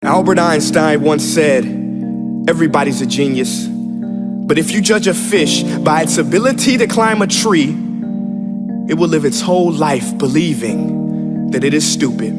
Albert Einstein once said, everybody's a genius, but if you judge a fish by its ability to climb a tree, it will live its whole life believing that it is stupid.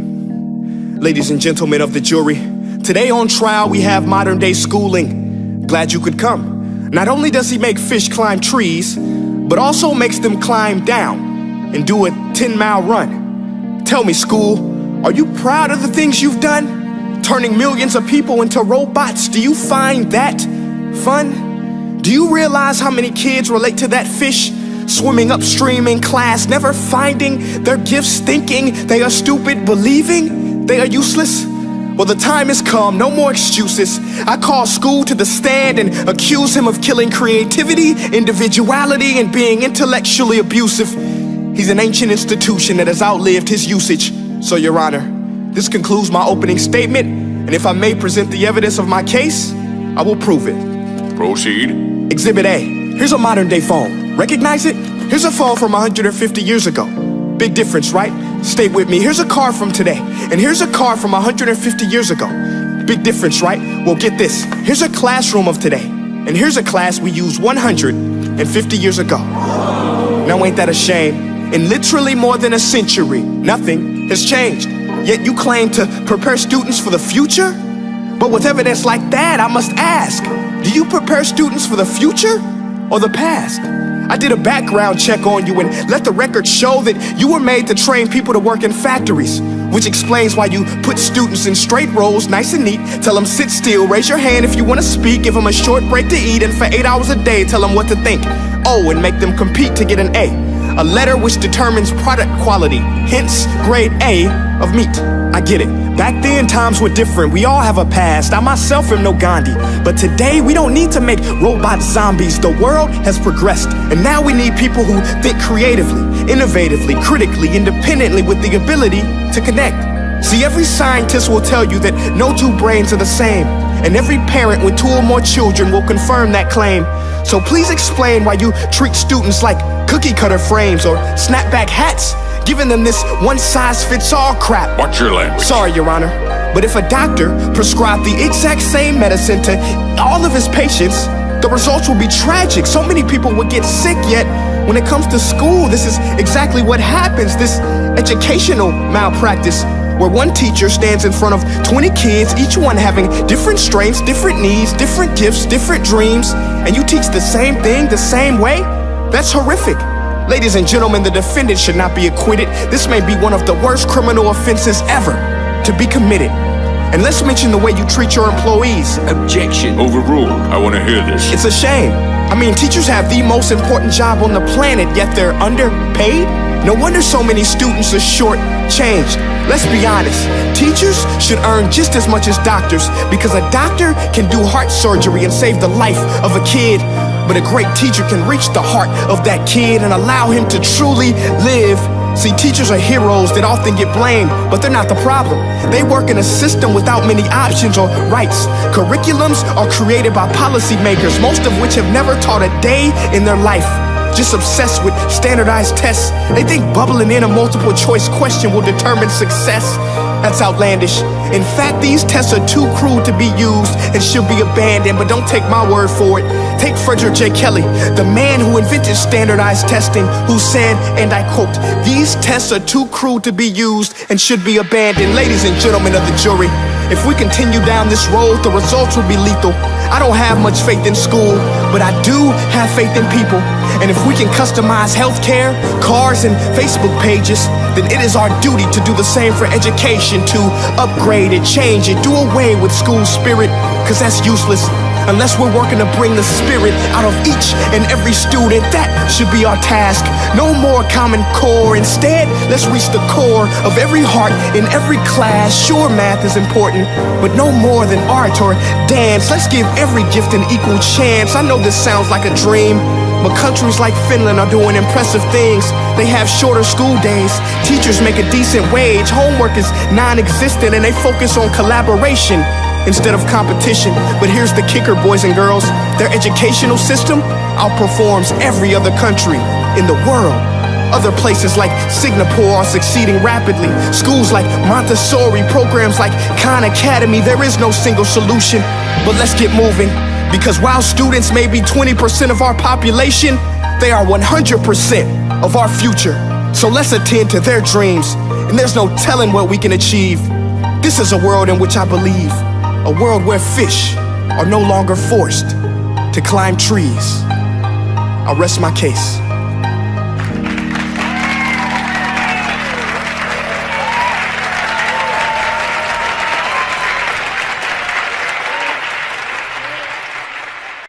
Ladies and gentlemen of the jury, today on trial we have modern day schooling. Glad you could come. Not only does he make fish climb trees, but also makes them climb down and do a 10-mile run. Tell me, school, are you proud of the things you've done? Turning millions of people into robots, do you find that fun? Do you realize how many kids relate to that fish? Swimming upstream in class, never finding their gifts, thinking they are stupid, believing they are useless? Well, the time has come, no more excuses. I call school to the stand and accuse him of killing creativity, individuality, and being intellectually abusive. He's an ancient institution that has outlived his usage. So, Your Honor, this concludes my opening statement, and if I may present the evidence of my case, I will prove it. Proceed. Exhibit A. Here's a modern day phone. Recognize it? Here's a phone from 150 years ago. Big difference, right? Stay with me. Here's a car from today, and here's a car from 150 years ago. Big difference, right? Well, get this. Here's a classroom of today, and here's a class we used 150 years ago. Now ain't that a shame? In literally more than a century, nothing has changed. Yet you claim to prepare students for the future? But with evidence like that, I must ask, do you prepare students for the future or the past? I did a background check on you and let the record show that you were made to train people to work in factories, which explains why you put students in straight rows, nice and neat, tell them sit still, raise your hand if you want to speak, give them a short break to eat, and for 8 hours a day, tell them what to think. Oh, and make them compete to get an A letter which determines product quality, hence grade A of meat. I get it. Back then, times were different. We all have a past. I myself am no Gandhi. But today, we don't need to make robot zombies. The world has progressed. And now we need people who think creatively, innovatively, critically, independently, with the ability to connect. See, every scientist will tell you that no two brains are the same. And every parent with 2 or more children will confirm that claim. So please explain why you treat students like cookie cutter frames or snapback hats, giving them this one-size-fits-all crap. Watch your language. Sorry, Your Honor, but if a doctor prescribed the exact same medicine to all of his patients, the results will be tragic. So many people would get sick, yet when it comes to school, this is exactly what happens. This educational malpractice, where one teacher stands in front of 20 kids, each one having different strengths, different needs, different gifts, different dreams, and you teach the same thing the same way? That's horrific. Ladies and gentlemen, the defendant should not be acquitted. This may be one of the worst criminal offenses ever to be committed. And let's mention the way you treat your employees. Objection. Overruled. I want to hear this. It's a shame. I mean, teachers have the most important job on the planet, yet they're underpaid? No wonder so many students are short-changed. Let's be honest, teachers should earn just as much as doctors, because a doctor can do heart surgery and save the life of a kid, but a great teacher can reach the heart of that kid and allow him to truly live. See, teachers are heroes that often get blamed, but they're not the problem. They work in a system without many options or rights. Curriculums are created by policymakers, most of which have never taught a day in their life. Just obsessed with standardized tests. They think bubbling in a multiple choice question will determine success. That's outlandish. In fact, these tests are too crude to be used and should be abandoned, but don't take my word for it. Take Frederick J. Kelly, the man who invented standardized testing, who said, and I quote, "These tests are too crude to be used and should be abandoned." Ladies and gentlemen of the jury, if we continue down this road, the results will be lethal. I don't have much faith in school, but I do have faith in people. And if we can customize healthcare, cars, and Facebook pages, then it is our duty to do the same for education, to upgrade it, change it, do away with school spirit, because that's useless. Unless we're working to bring the spirit out of each and every student, that should be our task. No more Common Core. Instead, let's reach the core of every heart in every class. Sure, math is important, but no more than art or dance. Let's give every gift an equal chance. I know this sounds like a dream, but countries like Finland are doing impressive things. They have shorter school days, teachers make a decent wage, homework is non-existent, and they focus on collaboration instead of competition. But here's the kicker, boys and girls. Their educational system outperforms every other country in the world. Other places like Singapore are succeeding rapidly. Schools like Montessori, programs like Khan Academy, there is no single solution. But let's get moving, because while students may be 20% of our population, they are 100% of our future. So let's attend to their dreams, and there's no telling what we can achieve. This is a world in which I believe, a world where fish are no longer forced to climb trees. I'll rest my case.